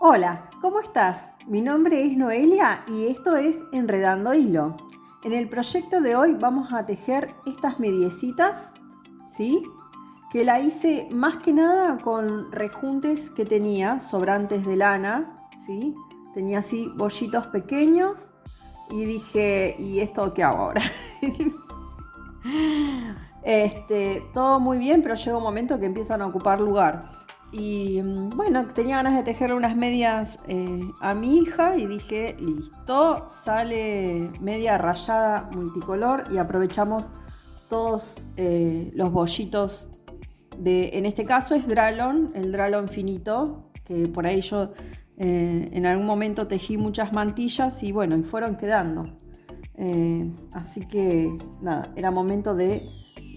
Hola, ¿cómo estás? Mi nombre es Noelia y esto es Enredando Hilo. En el proyecto de hoy vamos a tejer estas mediecitas, ¿sí? Que la hice más que nada con rejuntes que tenía, sobrantes de lana, ¿sí? Tenía así bollitos pequeños y dije, ¿y esto qué hago ahora? Todo muy bien, pero llega un momento que empiezan a ocupar lugar. Y bueno, tenía ganas de tejerle unas medias a mi hija y dije, listo, sale media rayada multicolor y aprovechamos todos los bollitos en este caso es Dralon, el Dralon finito, que por ahí yo en algún momento tejí muchas mantillas y bueno, y fueron quedando. Así que nada, era momento de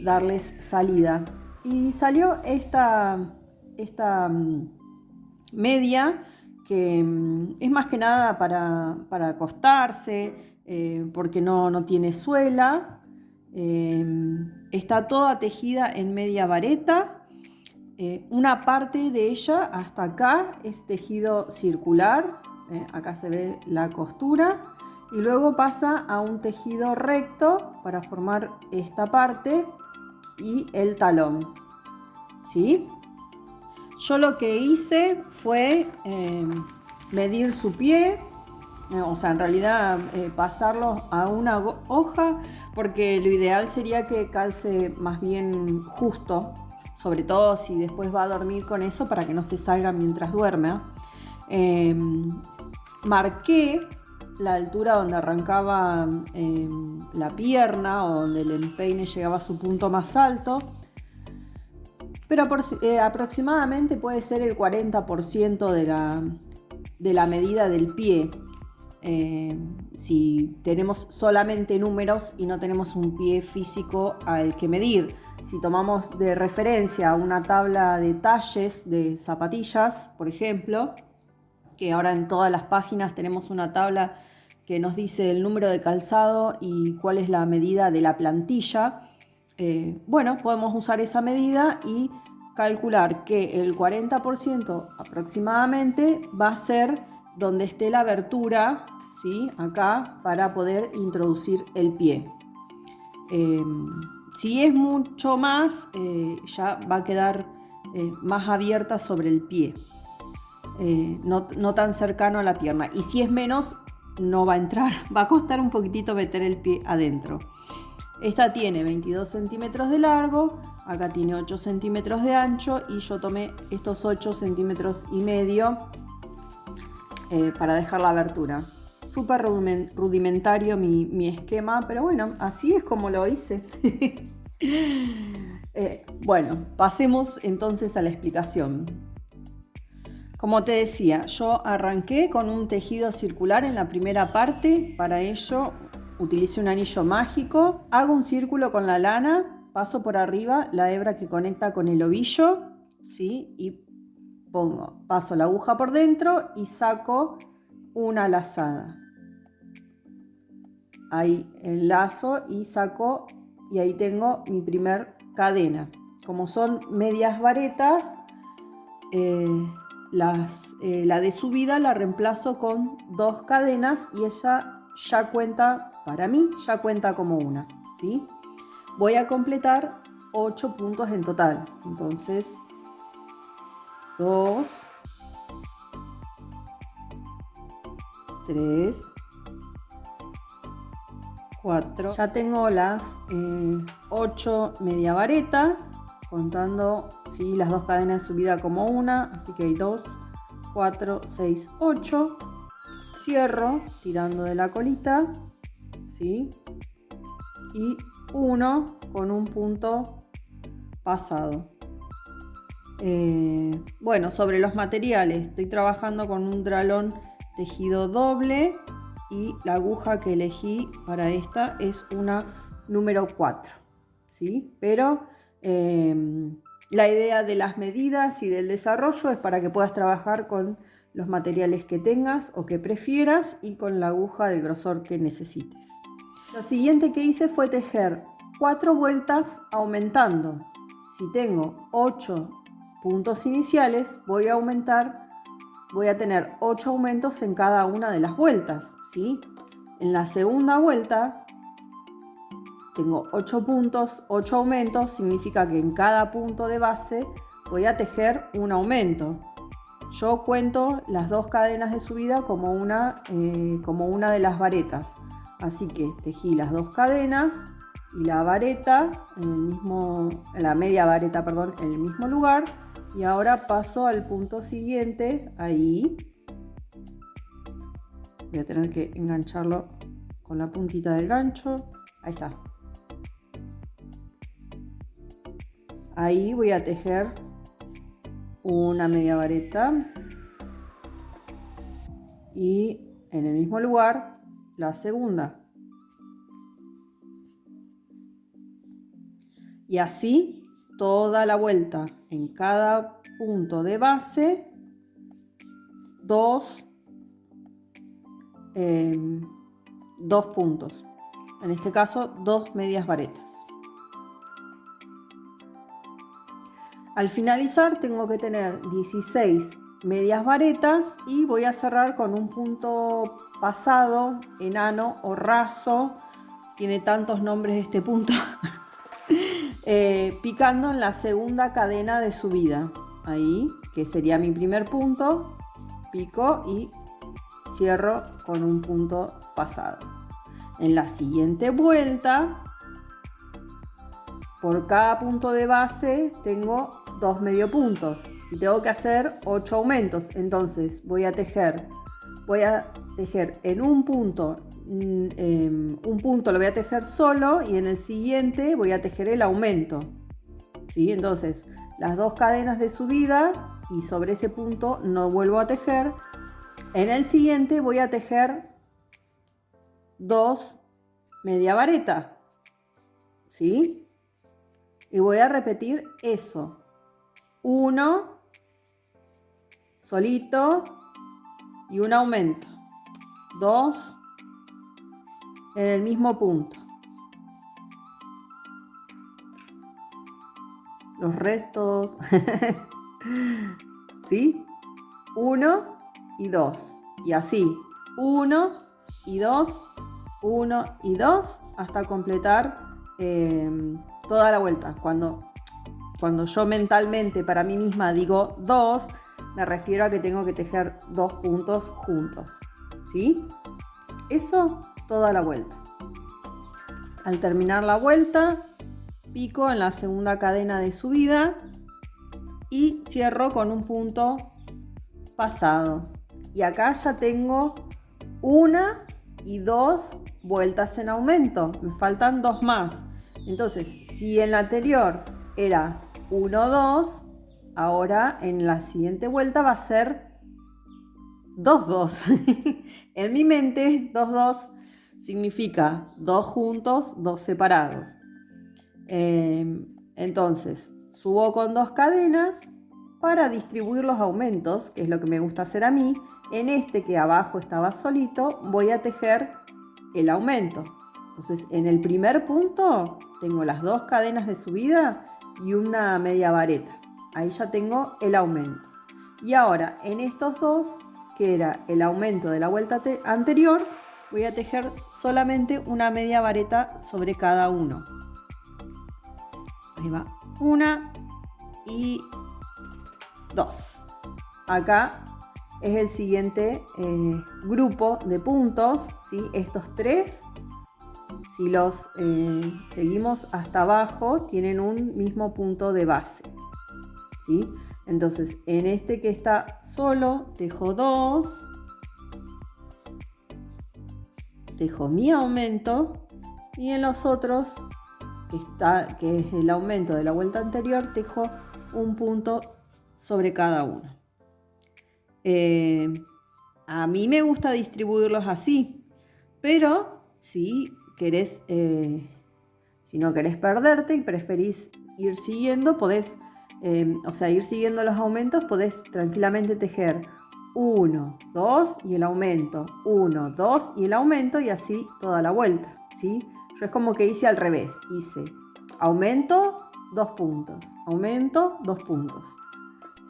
darles salida. Y salió esta media que es más que nada para acostarse, porque no tiene suela. Está toda tejida en media vareta. Una parte de ella hasta acá es tejido circular. Acá se ve la costura. Y luego pasa a un tejido recto para formar esta parte y el talón, ¿sí? Yo lo que hice fue medir su pie, o sea, en realidad pasarlo a una hoja, porque lo ideal sería que calce más bien justo, sobre todo si después va a dormir con eso para que no se salga mientras duerme. Marqué la altura donde arrancaba la pierna o donde el empeine llegaba a su punto más alto, pero aproximadamente puede ser el 40% de la medida del pie. Si tenemos solamente números y no tenemos un pie físico al que medir. Si tomamos de referencia una tabla de talles de zapatillas, por ejemplo, que ahora en todas las páginas tenemos una tabla que nos dice el número de calzado y cuál es la medida de la plantilla. Bueno, podemos usar esa medida y calcular que el 40% aproximadamente va a ser donde esté la abertura, ¿sí? Acá, para poder introducir el pie. Si es mucho más, ya va a quedar más abierta sobre el pie. No tan cercano a la pierna, y si es menos no va a entrar, va a costar un poquitito meter el pie adentro. Esta tiene 22 centímetros de largo, acá tiene 8 centímetros de ancho y yo tomé estos 8 centímetros y medio para dejar la abertura. Súper rudimentario mi esquema, pero bueno, así es como lo hice. Bueno, pasemos entonces a la explicación. Como te decía, yo arranqué con un tejido circular en la primera parte. Para ello utilicé un anillo mágico, hago un círculo con la lana, paso por arriba la hebra que conecta con el ovillo, ¿sí? Y paso la aguja por dentro y saco una lazada. Ahí enlazo y saco, y ahí tengo mi primer cadena. Como son medias varetas, la de subida la reemplazo con 2 cadenas y ella ya cuenta, para mí, ya cuenta como una, ¿sí? Voy a completar 8 puntos en total. Entonces, 2, 3, 4. Ya tengo las 8 media varetas, contando, ¿sí?, las 2 cadenas de subida como una, así que hay 2, 4, 6, 8. Cierro tirando de la colita, ¿sí? Y 1 con un punto pasado. Bueno, sobre los materiales, estoy trabajando con un Dralon tejido doble y la aguja que elegí para esta es una número 4, ¿sí? Pero la idea de las medidas y del desarrollo es para que puedas trabajar con los materiales que tengas o que prefieras y con la aguja del grosor que necesites. Lo siguiente que hice fue tejer 4 vueltas aumentando. Si tengo 8 puntos iniciales, voy a aumentar voy a tener 8 aumentos en cada una de las vueltas, ¿sí? En la segunda vuelta tengo 8 puntos, 8 aumentos, significa que en cada punto de base voy a tejer un aumento. Yo cuento las 2 cadenas de subida como una de las varetas. Así que tejí las 2 cadenas y la vareta la media vareta, perdón, en el mismo lugar. Y ahora paso al punto siguiente, ahí. Voy a tener que engancharlo con la puntita del gancho. Ahí está. Ahí voy a tejer una media vareta y en el mismo lugar la segunda. Y así toda la vuelta. En cada punto de base, dos puntos. En este caso, 2 medias varetas. Al finalizar tengo que tener 16 medias varetas y voy a cerrar con un punto pasado, enano o raso. Tiene tantos nombres este punto. Picando en la segunda cadena de subida. Ahí, que sería mi primer punto. Pico y cierro con un punto pasado. En la siguiente vuelta, por cada punto de base tengo 2 medio puntos y tengo que hacer 8 aumentos. Entonces voy a tejer en un punto lo voy a tejer solo y en el siguiente voy a tejer el aumento, ¿sí? Entonces las 2 cadenas de subida y sobre ese punto no vuelvo a tejer. En el siguiente voy a tejer 2 media vareta, ¿sí? Y voy a repetir eso. 1 solito y un aumento. 2 en el mismo punto. Los restos. ¿Sí? 1 y 2. Y así. 1 y 2. 1 y 2 hasta completar toda la vuelta. Cuando yo mentalmente para mí misma digo 2, me refiero a que tengo que tejer 2 puntos juntos, ¿sí? Eso toda la vuelta. Al terminar la vuelta, pico en la segunda cadena de subida y cierro con un punto pasado. Y acá ya tengo 1 y 2 vueltas en aumento. Me faltan 2 más. Entonces, si en la anterior era 1, 2, ahora en la siguiente vuelta va a ser 2, 2. En mi mente, 2, 2 significa 2 juntos, 2 separados. Entonces, subo con 2 cadenas para distribuir los aumentos, que es lo que me gusta hacer a mí. En este que abajo estaba solito, voy a tejer el aumento. Entonces, en el primer punto tengo las 2 cadenas de subida y una media vareta. Ahí ya tengo el aumento. Y ahora, en estos dos, que era el aumento de la vuelta anterior, voy a tejer solamente una media vareta sobre cada uno. Ahí va. 1 y 2. Acá es el siguiente grupo de puntos, ¿sí? Estos 3, si los seguimos hasta abajo, tienen un mismo punto de base, ¿sí? Entonces, en este que está solo, tejo 2, tejo mi aumento, y en los otros, que es el aumento de la vuelta anterior, tejo un punto sobre cada uno. A mí me gusta distribuirlos así, pero si querés, si no querés perderte y preferís ir siguiendo, podés, ir siguiendo los aumentos, podés tranquilamente tejer 1, 2 y el aumento, 1, 2 y el aumento, y así toda la vuelta, ¿sí? Yo es como que hice al revés, hice aumento, 2 puntos, aumento, 2 puntos,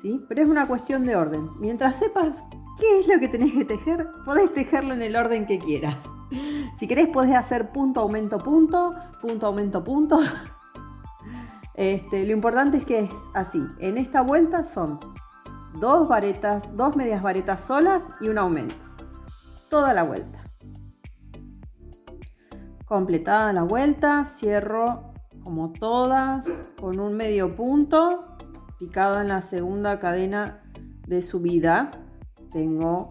¿sí? Pero es una cuestión de orden. Mientras sepas qué es lo que tenés que tejer, podés tejerlo en el orden que quieras. Si querés podés hacer punto, aumento, punto, punto, aumento, punto. Lo importante es que es así. En esta vuelta son 2 varetas, 2 medias varetas solas y un aumento. Toda la vuelta. Completada la vuelta, cierro como todas con un medio punto picado en la segunda cadena de subida. Tengo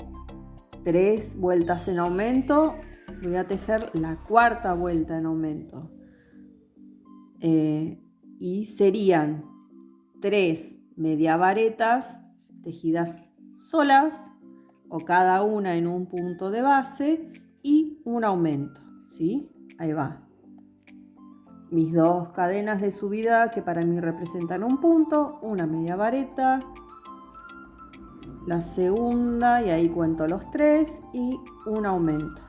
3 vueltas en aumento. Voy a tejer la cuarta vuelta en aumento. Y serían 3 media varetas tejidas solas o cada una en un punto de base y un aumento, ¿sí? Ahí va. Mis 2 cadenas de subida que para mí representan un punto, una media vareta, la segunda y ahí cuento los 3 y un aumento.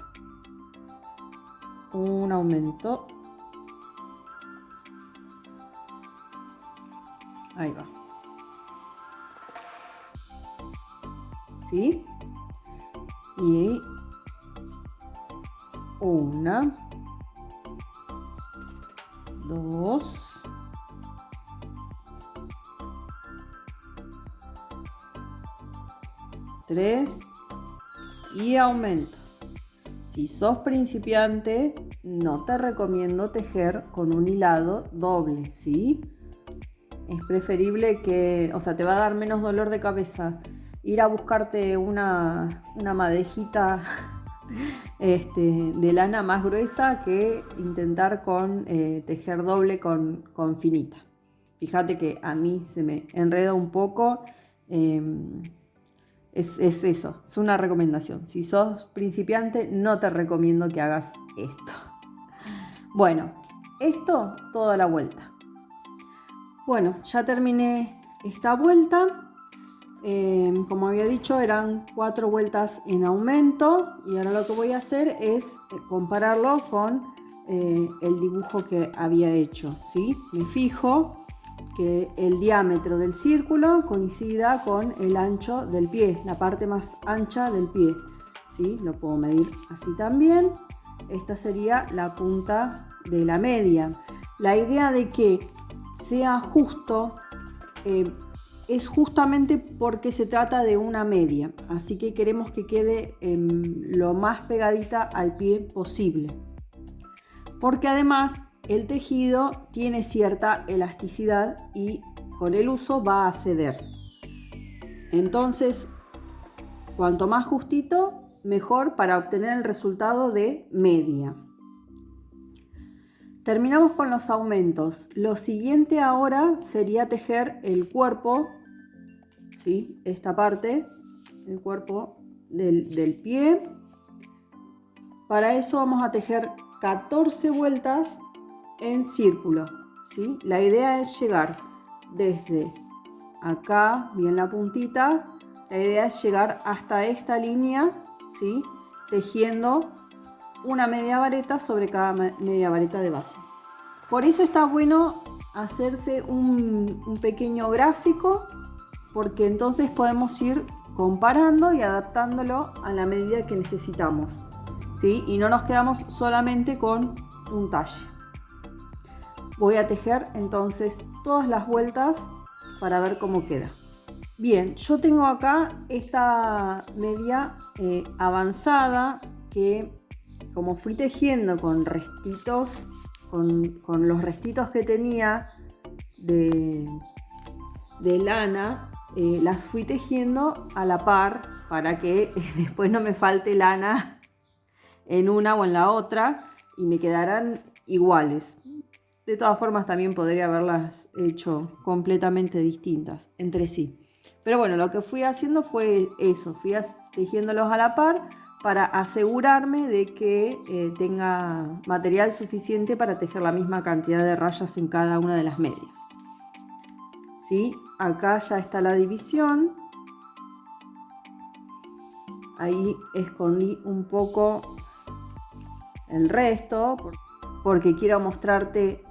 Un aumento. Ahí va. ¿Sí? Y una, 2, 3 y aumento. Si sos principiante, no te recomiendo tejer con un hilado doble, ¿sí? Es preferible que, o sea, te va a dar menos dolor de cabeza ir a buscarte una madejita de lana más gruesa que intentar tejer doble con finita. Fíjate que a mí se me enreda un poco. Es eso, es una recomendación. Si sos principiante, no te recomiendo que hagas esto. Bueno, esto toda la vuelta. Bueno, ya terminé esta vuelta. Como había dicho, eran 4 vueltas en aumento y ahora lo que voy a hacer es compararlo con el dibujo que había hecho, ¿sí? Me fijo que el diámetro del círculo coincida con el ancho del pie, la parte más ancha del pie, ¿sí? Lo puedo medir así también. Esta sería la punta de la media. La idea de que sea justo es justamente porque se trata de una media, así que queremos que quede lo más pegadita al pie posible, porque además el tejido tiene cierta elasticidad y con el uso va a ceder. Entonces, cuanto más justito, mejor para obtener el resultado de media. Terminamos con los aumentos. Lo siguiente ahora sería tejer el cuerpo, ¿sí? Esta parte, el cuerpo del pie. Para eso vamos a tejer 14 vueltas en círculo, ¿sí? La idea es llegar desde acá, bien la puntita. La idea es llegar hasta esta línea, ¿sí? Tejiendo una media vareta sobre cada media vareta de base. Por eso está bueno hacerse un pequeño gráfico, porque entonces podemos ir comparando y adaptándolo a la medida que necesitamos, ¿sí? Y no nos quedamos solamente con un talle. Voy a tejer entonces todas las vueltas para ver cómo queda. Bien, yo tengo acá esta media avanzada que, como fui tejiendo con restitos, con los restitos que tenía de lana, las fui tejiendo a la par para que después no me falte lana en una o en la otra y me quedaran iguales. De todas formas también podría haberlas hecho completamente distintas entre sí. Pero bueno, lo que fui haciendo fue eso, fui tejiéndolos a la par para asegurarme de que tenga material suficiente para tejer la misma cantidad de rayas en cada una de las medias. ¿Sí? Acá ya está la división. Ahí escondí un poco el resto porque quiero mostrarte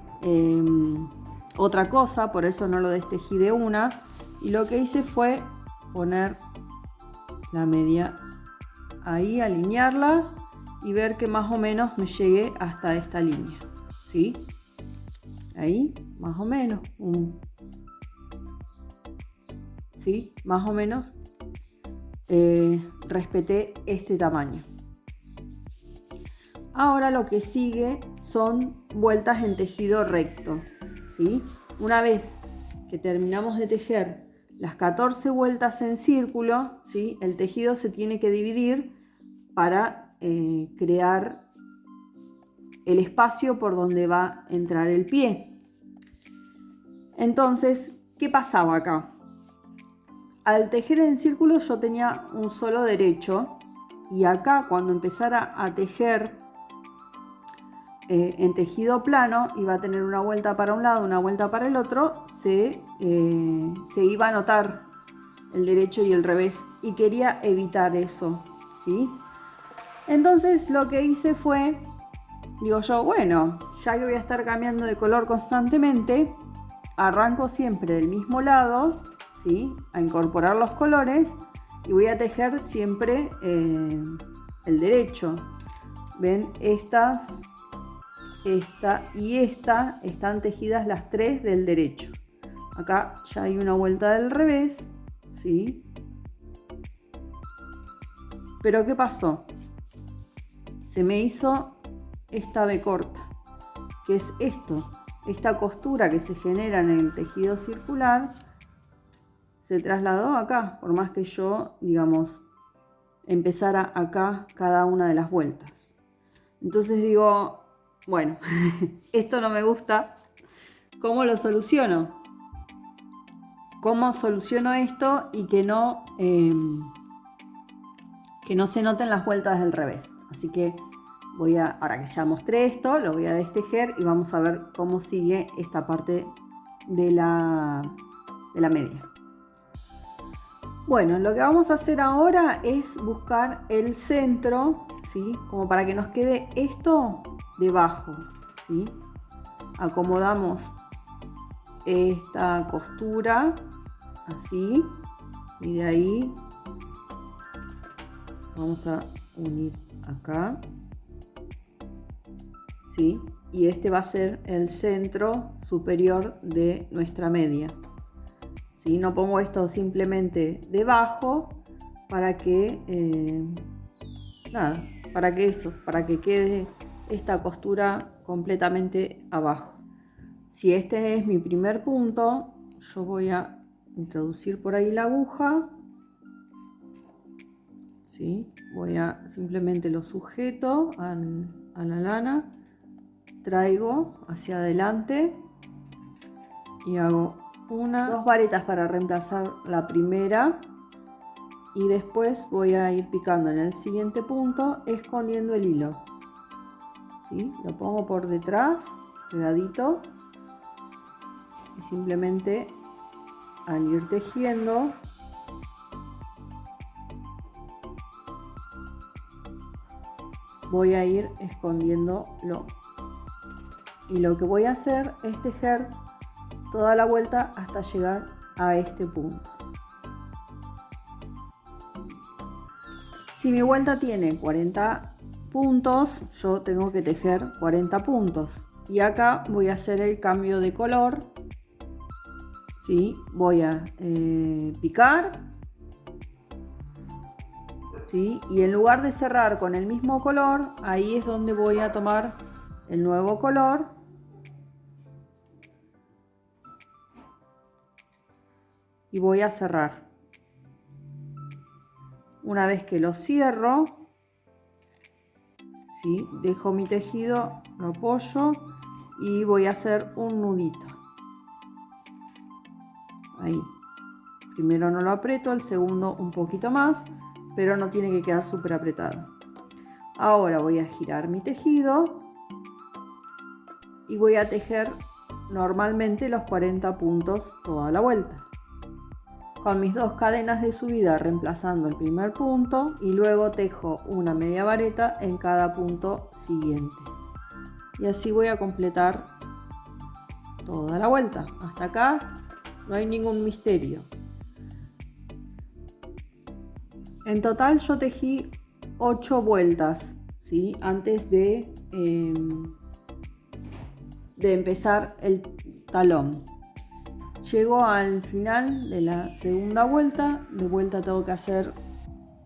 otra cosa, por eso no lo destejí de una. Y lo que hice fue poner la media ahí, alinearla y ver que más o menos me llegue hasta esta línea, ¿sí? Ahí, más o menos, ¿sí? Más o menos respeté este tamaño. Ahora lo que sigue son vueltas en tejido recto, ¿sí? Una vez que terminamos de tejer las 14 vueltas en círculo, ¿sí? El tejido se tiene que dividir para crear el espacio por donde va a entrar el pie. Entonces, ¿qué pasaba acá? Al tejer en círculo yo tenía un solo derecho, y acá cuando empezara a tejer en tejido plano iba a tener una vuelta para un lado, una vuelta para el otro, se iba a notar el derecho y el revés, y quería evitar eso, ¿sí? Entonces lo que hice fue, digo yo, bueno, ya que voy a estar cambiando de color constantemente, arranco siempre del mismo lado, ¿sí? A incorporar los colores, y voy a tejer siempre el derecho. ¿Ven? Esta y esta están tejidas las tres del derecho. Acá ya hay una vuelta del revés, ¿sí? Pero ¿qué pasó? Se me hizo esta B corta, que es esto. Esta costura que se genera en el tejido circular se trasladó acá, por más que yo, digamos, empezara acá cada una de las vueltas. Entonces digo, bueno, esto no me gusta. ¿Cómo lo soluciono? ¿Cómo soluciono esto y que no se noten las vueltas del revés? Así que ahora que ya mostré esto, lo voy a destejer y vamos a ver cómo sigue esta parte de la media. Bueno, lo que vamos a hacer ahora es buscar el centro, ¿sí? Como para que nos quede esto debajo, ¿sí? Acomodamos esta costura así, y de ahí vamos a unir acá, ¿sí? Y este va a ser el centro superior de nuestra media, ¿sí? No pongo esto simplemente debajo para que para que quede esta costura completamente abajo. Si este es mi primer punto, yo voy a introducir por ahí la aguja, ¿sí? Simplemente lo sujeto a la lana, traigo hacia adelante y hago dos varetas para reemplazar la primera, y después voy a ir picando en el siguiente punto escondiendo el hilo, ¿sí? Lo pongo por detrás pegadito, y simplemente al ir tejiendo voy a ir escondiéndolo, y lo que voy a hacer es tejer toda la vuelta hasta llegar a este punto. Si mi vuelta tiene 40 puntos, yo tengo que tejer 40 puntos, y acá voy a hacer el cambio de color, ¿sí? Voy a picar, ¿sí? Y en lugar de cerrar con el mismo color, ahí es donde voy a tomar el nuevo color y voy a cerrar. Una vez que lo cierro, ¿sí? Dejo mi tejido, lo apoyo y voy a hacer un nudito. Ahí. Primero no lo aprieto, el segundo un poquito más, pero no tiene que quedar súper apretado. Ahora voy a girar mi tejido y voy a tejer normalmente los 40 puntos toda la vuelta, con mis dos cadenas de subida reemplazando el primer punto, y luego tejo una media vareta en cada punto siguiente, y así voy a completar toda la vuelta. Hasta acá no hay ningún misterio. En total yo tejí 8 vueltas, ¿sí? Antes de empezar el talón. Llego al final de la segunda vuelta, de vuelta tengo que hacer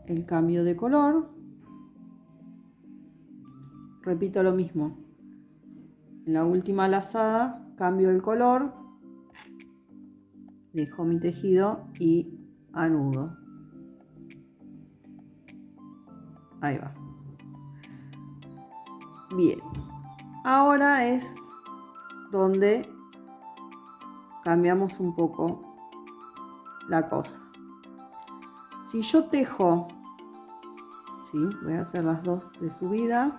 el cambio de color. Repito lo mismo. En la última lazada cambio el color, dejo mi tejido y anudo. Ahí va. Bien. Ahora es donde cambiamos un poco la cosa. Si yo tejo, ¿sí? Voy a hacer las dos de subida.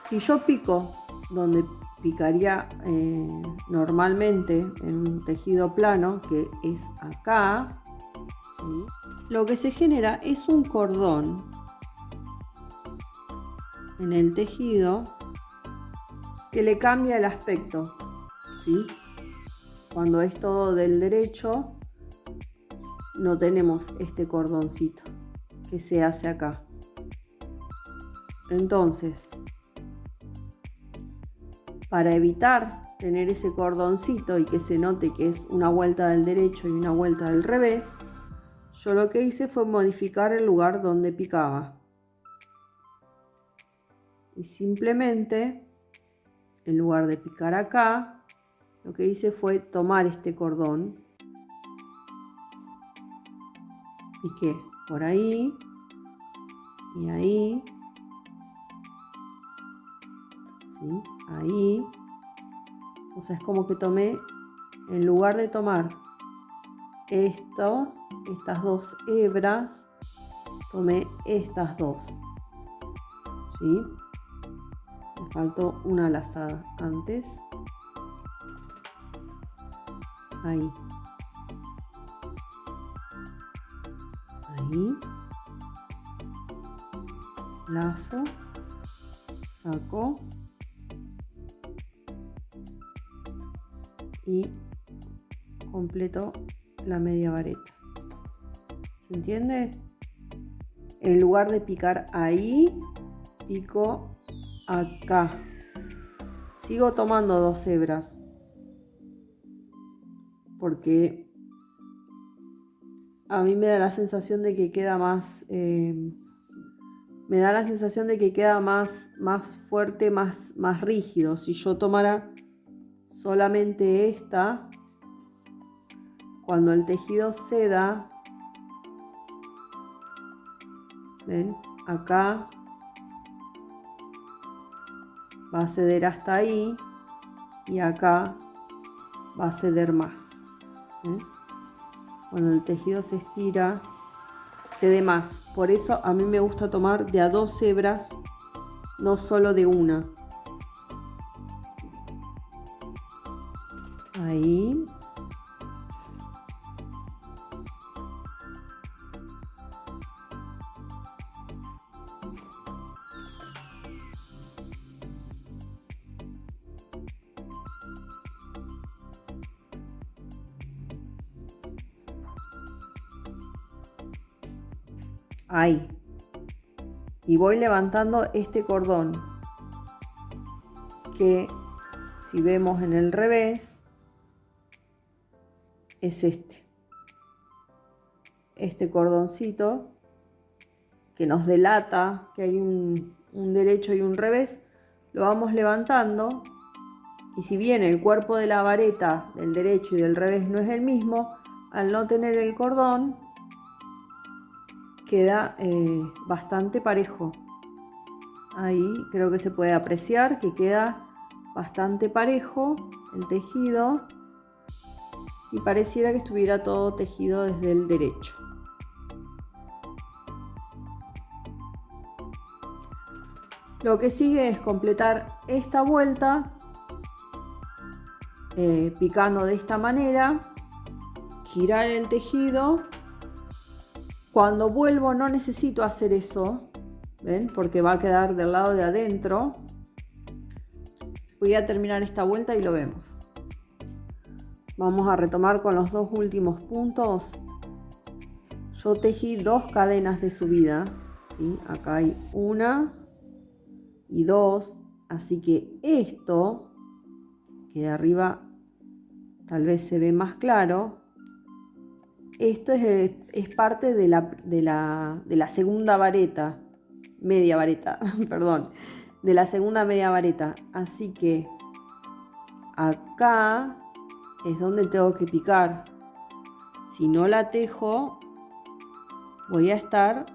Si yo pico donde picaría normalmente en un tejido plano, que es acá, ¿sí? Lo que se genera es un cordón en el tejido que le cambia el aspecto, ¿sí? Cuando es todo del derecho no tenemos este cordoncito que se hace acá. Entonces, para evitar tener ese cordoncito y que se note que es una vuelta del derecho y una vuelta del revés, yo lo que hice fue modificar el lugar donde picaba. Y simplemente, en lugar de picar acá, lo que hice fue tomar este cordón. Piqué por ahí y ahí. ¿Sí? Ahí. O sea, es como que tomé, en lugar de tomar estas dos hebras, tomé estas dos. ¿Sí? Me faltó una lazada antes. Ahí. Ahí. Lazo. Saco. Y completo la media vareta. ¿Se entiende? En lugar de picar ahí, pico acá. Sigo tomando dos hebras porque a mí me da la sensación de que queda más más fuerte, más rígido. Si yo tomara solamente esta, cuando el tejido ceda, ¿ven? Acá va a ceder hasta ahí y acá va a ceder más. Cuando el tejido se estira, cede más. Por eso a mí me gusta tomar de a dos hebras, no solo de una. Ahí. Ahí. Y voy levantando este cordón que, si vemos en el revés, es este cordoncito que nos delata que hay un derecho y un revés. Lo vamos levantando, y si bien el cuerpo de la vareta del derecho y del revés no es el mismo, al no tener el cordón queda bastante parejo. Ahí creo que se puede apreciar que queda bastante parejo el tejido y pareciera que estuviera todo tejido desde el derecho. Lo que sigue es completar esta vuelta picando de esta manera, girar el tejido. Cuando vuelvo no necesito hacer eso, ¿ven? Porque va a quedar del lado de adentro. Voy a terminar esta vuelta y lo vemos. Vamos a retomar con los dos últimos puntos. yo tejí 2 cadenas de subida, ¿sí? Acá hay 1 y 2, así que esto, que de arriba tal vez se ve más claro, esto es parte de la segunda vareta, media vareta, perdón, de la segunda media vareta. Así que acá es donde tengo que picar. Si no la tejo, voy a estar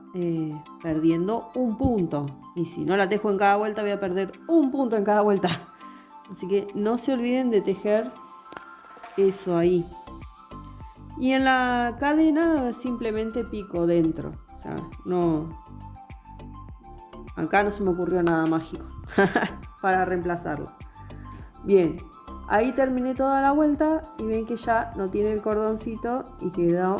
perdiendo un punto. Y si no la tejo en cada vuelta, voy a perder un punto en cada vuelta. Así que no se olviden de tejer eso ahí. Y en la cadena simplemente pico dentro. O sea, no. Acá no se me ocurrió nada mágico para reemplazarlo. Bien, ahí terminé toda la vuelta y ven que ya no tiene el cordoncito y queda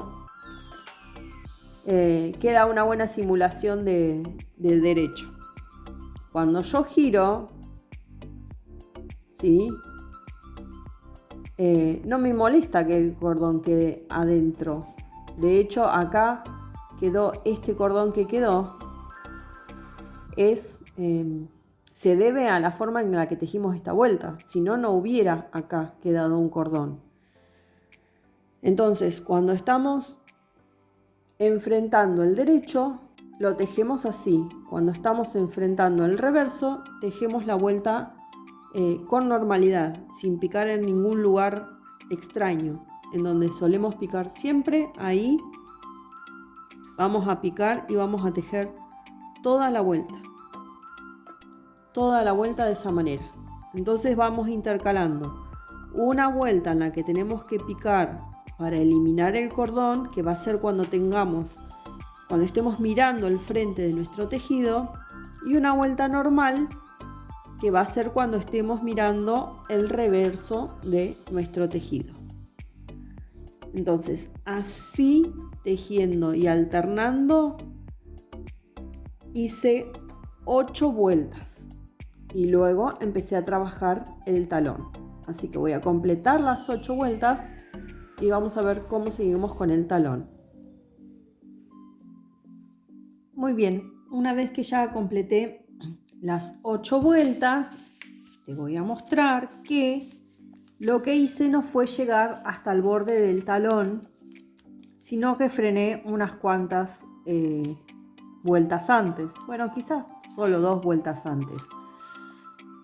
una buena simulación del derecho. Cuando yo giro, ¿sí? No me molesta que el cordón quede adentro. De hecho, acá quedó este cordón que quedó. Se debe a la forma en la que tejimos esta vuelta. Si no, no hubiera acá quedado un cordón. Entonces, cuando estamos enfrentando el derecho, lo tejemos así. Cuando estamos enfrentando el reverso, tejemos la vuelta con normalidad, sin picar en ningún lugar extraño. En donde solemos picar siempre, ahí vamos a picar y vamos a tejer toda la vuelta. Toda la vuelta de esa manera. Entonces vamos intercalando una vuelta en la que tenemos que picar para eliminar el cordón, que va a ser cuando estemos mirando el frente de nuestro tejido, y una vuelta normal que va a ser cuando estemos mirando el reverso de nuestro tejido. Entonces, así tejiendo y alternando, hice 8 vueltas y luego empecé a trabajar el talón. Así que voy a completar las 8 vueltas y vamos a ver cómo seguimos con el talón. Muy bien, una vez que ya completé las 8 vueltas, te voy a mostrar que lo que hice no fue llegar hasta el borde del talón, sino que frené unas cuantas vueltas antes. Bueno, quizás solo 2 vueltas antes.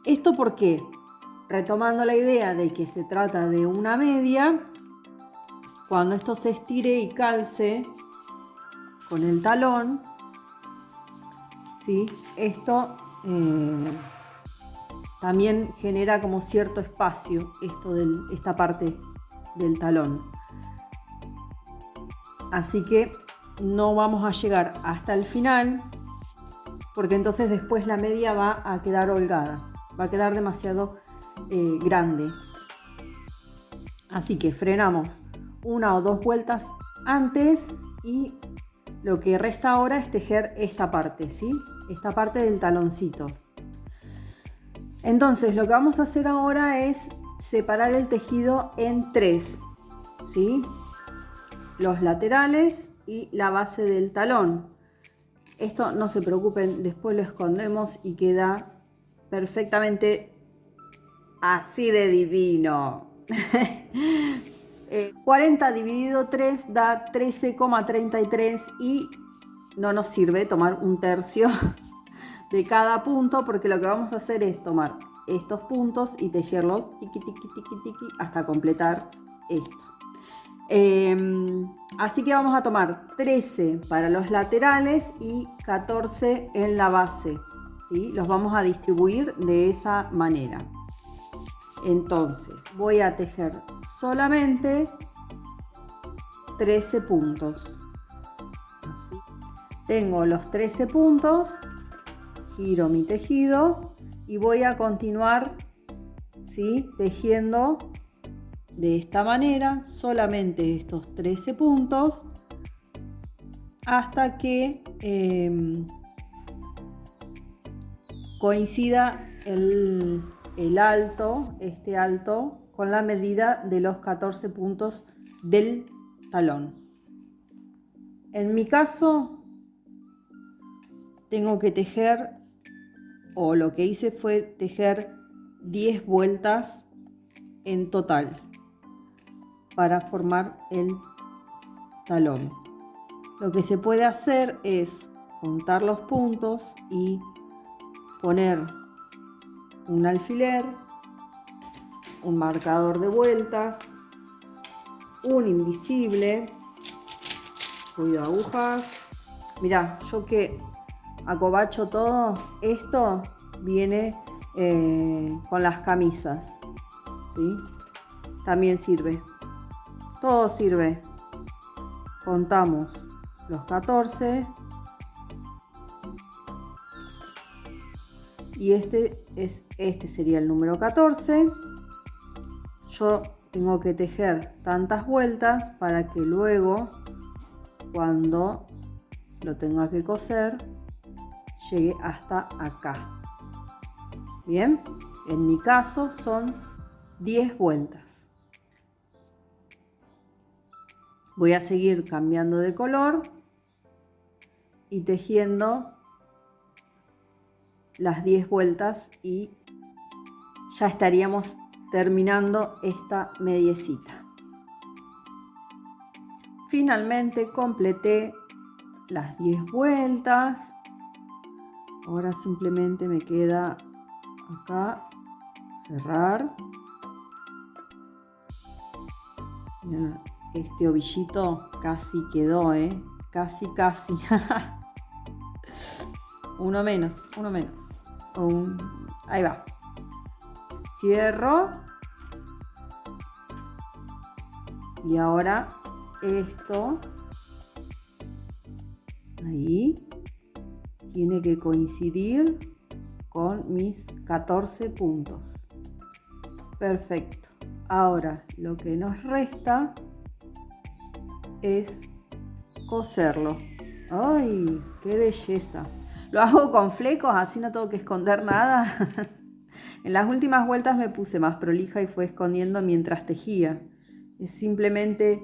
¿Esto por qué? Retomando la idea de que se trata de una media, cuando esto se estire y calce con el talón, ¿sí? Esto también genera como cierto espacio, esta parte del talón. Así que no vamos a llegar hasta el final, porque entonces después la media va a quedar holgada, va a quedar demasiado grande. Así que frenamos 1 o 2 vueltas antes y lo que resta ahora es tejer esta parte, ¿sí? Esta parte del taloncito. Entonces lo que vamos a hacer ahora es separar el tejido en 3, ¿sí? Los laterales y la base del talón. Esto no se preocupen, después lo escondemos y queda perfectamente así de divino. 40 dividido 3 da 13,33 y no nos sirve tomar 1/3 de cada punto, porque lo que vamos a hacer es tomar estos puntos y tejerlos tiqui, tiqui, tiqui, tiqui, hasta completar esto. Así que vamos a tomar 13 para los laterales y 14 en la base, ¿sí? Los vamos a distribuir de esa manera. Entonces voy a tejer solamente 13 puntos. Así. Tengo los 13 puntos, giro mi tejido y voy a continuar, ¿sí? Tejiendo de esta manera solamente estos 13 puntos hasta que coincida el alto, este alto, con la medida de los 14 puntos del talón. En mi caso, tengo que tejer, o lo que hice fue tejer 10 vueltas en total para formar el talón. Lo que se puede hacer es contar los puntos y poner un alfiler, un marcador de vueltas, un invisible, cuido agujas. Mirá, yo que acobacho todo, esto viene con las camisas, ¿sí? También sirve, todo sirve. Contamos los 14 y este sería el número 14. Yo tengo que tejer tantas vueltas para que luego, cuando lo tenga que coser, llegue hasta acá. Bien, en mi caso son 10 vueltas. Voy a seguir cambiando de color y tejiendo las 10 vueltas y ya estaríamos terminando esta mediecita. Finalmente completé las 10 vueltas. Ahora simplemente me queda acá cerrar. Miren, este ovillito casi quedó, casi. Uno menos. Ahí va. Cierro. Y ahora esto ahí tiene que coincidir con mis 14 puntos. Perfecto. Ahora lo que nos resta es coserlo. ¡Ay, qué belleza! Lo hago con flecos, así no tengo que esconder nada. En las últimas vueltas me puse más prolija y fue escondiendo mientras tejía. Es simplemente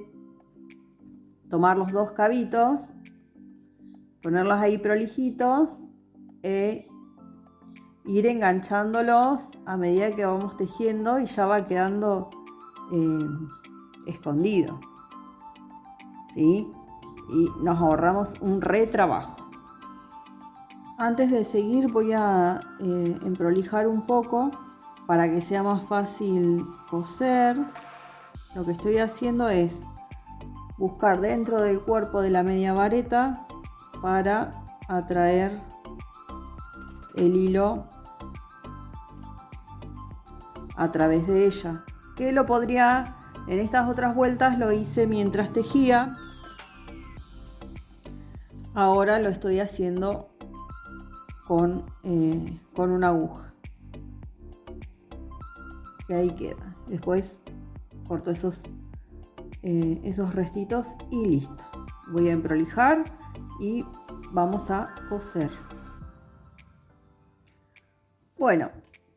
tomar los dos cabitos, ponerlos ahí prolijitos e ir enganchándolos a medida que vamos tejiendo y ya va quedando escondido, ¿sí? Y nos ahorramos un retrabajo. Antes de seguir voy a emprolijar un poco para que sea más fácil coser. Lo que estoy haciendo es buscar dentro del cuerpo de la media vareta para atraer el hilo a través de ella, que lo podría, en estas otras vueltas lo hice mientras tejía, ahora lo estoy haciendo con una aguja, y ahí queda. Después corto esos restitos y listo. Voy a emprolijar y vamos a coser. Bueno,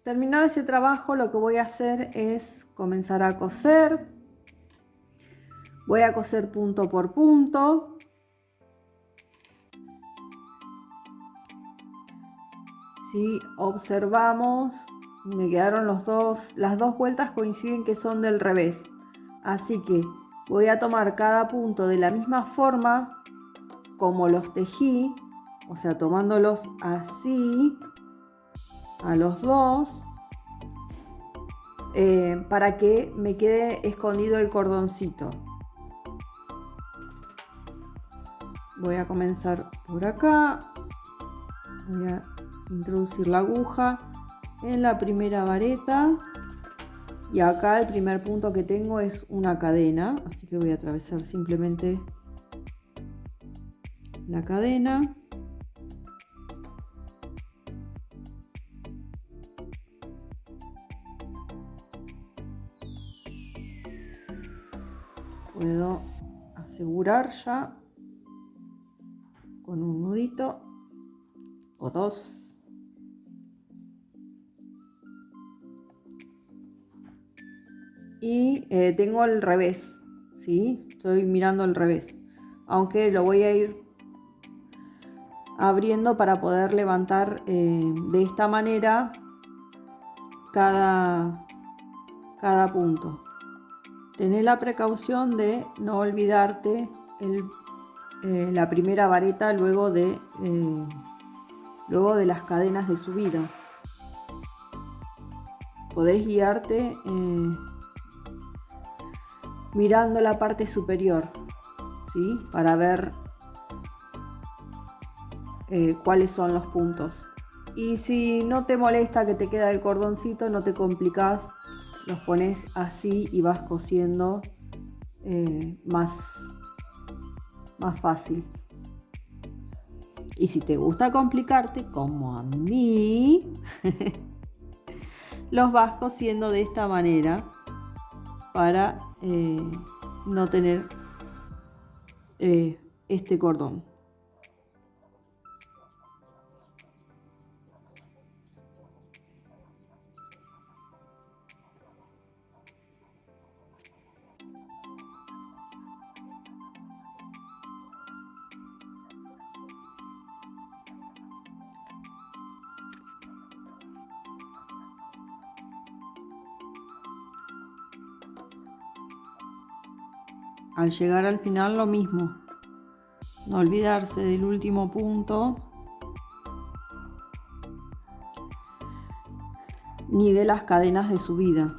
terminado ese trabajo, lo que voy a hacer es comenzar a coser. Voy a coser punto por punto. Si observamos, me quedaron las dos vueltas coinciden que son del revés. Así que voy a tomar cada punto de la misma forma como los tejí, o sea, tomándolos así a los dos, para que me quede escondido el cordoncito. Voy a comenzar por acá. Voy a introducir la aguja en la primera vareta y acá el primer punto que tengo es una cadena, así que voy a atravesar simplemente la cadena. Puedo asegurar ya con un nudito o dos. Y tengo el revés, ¿sí? Estoy mirando el revés. aunque lo voy a ir abriendo para poder levantar de esta manera cada punto. Tenés la precaución de no olvidarte la primera vareta luego de las cadenas de subida. Podés guiarte mirando la parte superior, ¿sí? Para ver cuáles son los puntos. Y si no te molesta que te queda el cordoncito, no te complicás, los pones así y vas cosiendo más fácil. Y si te gusta complicarte, como a mí, los vas cosiendo de esta manera para no tener este cordón. Al llegar al final lo mismo, no olvidarse del último punto ni de las cadenas de subida.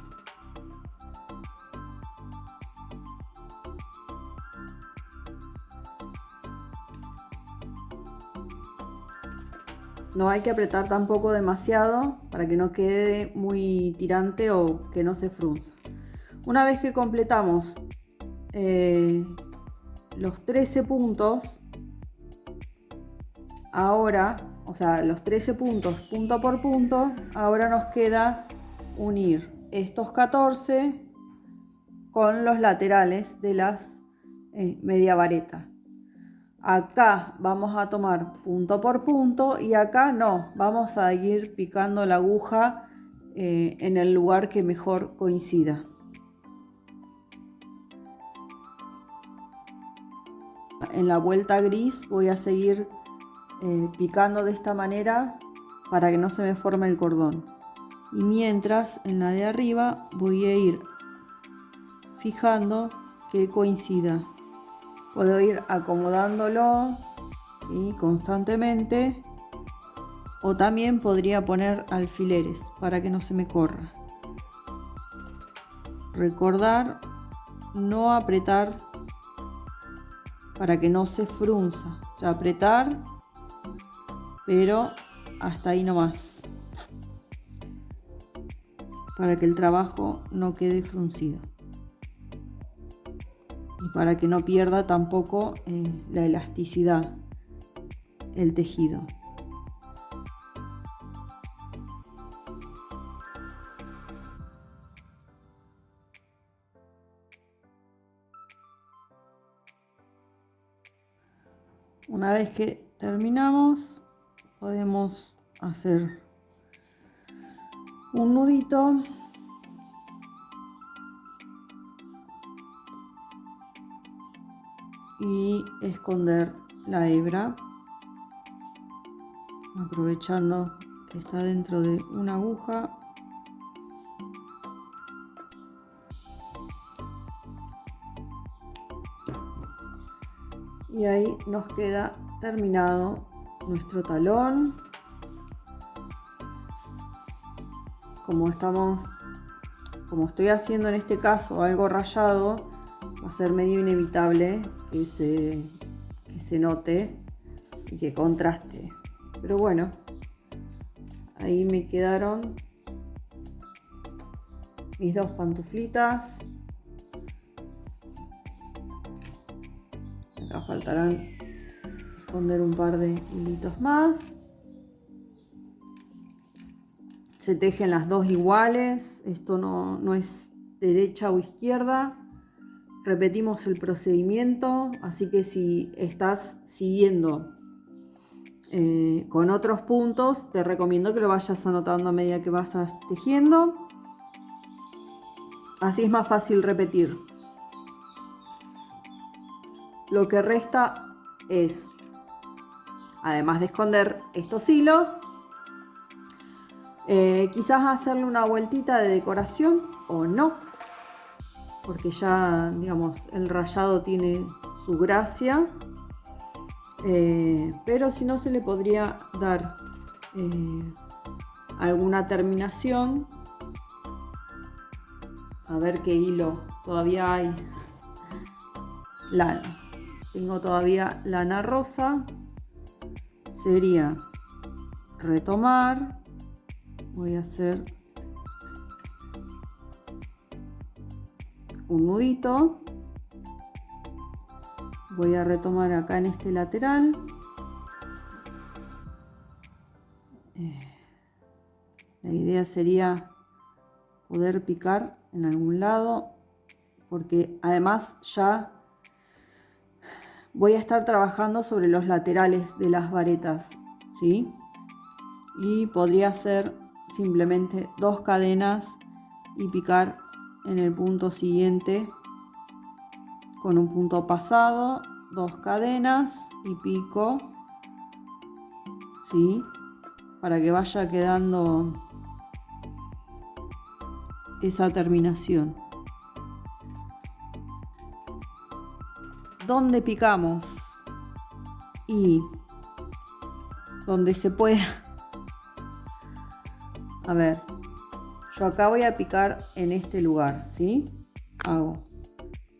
No hay que apretar tampoco demasiado para que no quede muy tirante o que no se frunza. Una vez que completamos los 13 puntos, ahora, o sea, los 13 puntos punto por punto, ahora nos queda unir estos 14 con los laterales de las media vareta. Acá vamos a tomar punto por punto y acá no, vamos a ir picando la aguja en el lugar que mejor coincida. En la vuelta gris voy a seguir picando de esta manera para que no se me forme el cordón. Y mientras en la de arriba voy a ir fijando que coincida. Puedo ir acomodándolo, ¿sí?, constantemente, o también podría poner alfileres para que no se me corra. Recordar no apretar para que no se frunza, o sea, apretar, pero hasta ahí nomás, para que el trabajo no quede fruncido y para que no pierda tampoco la elasticidad el tejido. Una vez que terminamos, podemos hacer un nudito y esconder la hebra, aprovechando que está dentro de una aguja. Y ahí nos queda terminado nuestro talón. Como estoy haciendo en este caso algo rayado, va a ser medio inevitable que se note y que contraste. Pero bueno, ahí me quedaron mis dos pantuflitas. Acá faltarán esconder un par de hilitos más. Se tejen las dos iguales, esto no es derecha o izquierda. Repetimos el procedimiento, así que si estás siguiendo con otros puntos, te recomiendo que lo vayas anotando a medida que vayas tejiendo. Así es más fácil repetir. lo que resta es, además de esconder estos hilos, quizás hacerle una vueltita de decoración o no, porque ya, digamos, el rayado tiene su gracia, pero si no, se le podría dar alguna terminación. A ver qué hilo todavía hay. Lana. Tengo todavía lana rosa. Sería retomar. Voy a hacer un nudito. Voy a retomar acá en este lateral. La idea sería poder picar en algún lado, porque además ya voy a estar trabajando sobre los laterales de las varetas, ¿sí? Y podría hacer simplemente 2 cadenas y picar en el punto siguiente con un punto pasado, 2 cadenas y pico, ¿sí? Para que vaya quedando esa terminación. ¿Dónde picamos? Y donde se pueda. A ver, yo acá voy a picar en este lugar, ¿sí? Hago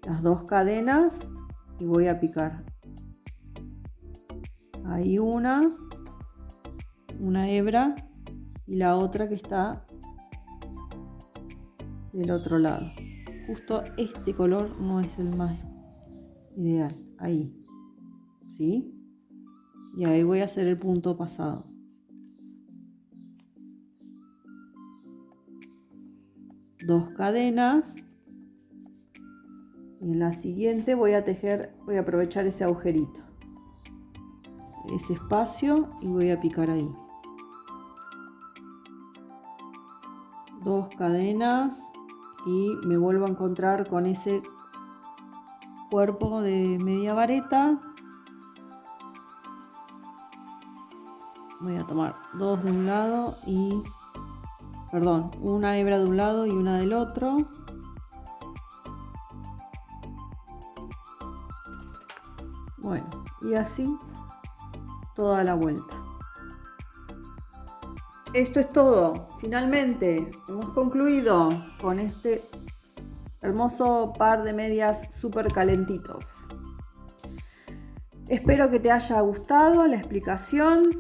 las 2 cadenas y voy a picar. Ahí una hebra y la otra que está del otro lado. Justo este color no es el más ideal. Ahí, ¿sí? Y ahí voy a hacer el punto pasado. Dos cadenas. Y en la siguiente voy a tejer, voy a aprovechar ese agujerito, ese espacio, y voy a picar ahí. 2 cadenas y me vuelvo a encontrar con ese cuerpo de media vareta. Voy a tomar 2 de un lado y, perdón, una hebra de un lado y una del otro. Bueno, y así toda la vuelta. Esto es todo. Finalmente hemos concluido con este hermoso par de medias súper calentitos. Espero que te haya gustado la explicación,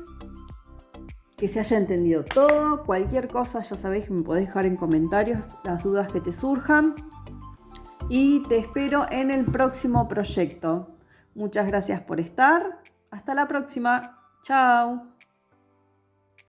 que se haya entendido todo. Cualquier cosa ya sabéis que me podés dejar en comentarios las dudas que te surjan. Y te espero en el próximo proyecto. Muchas gracias por estar. Hasta la próxima. Chao.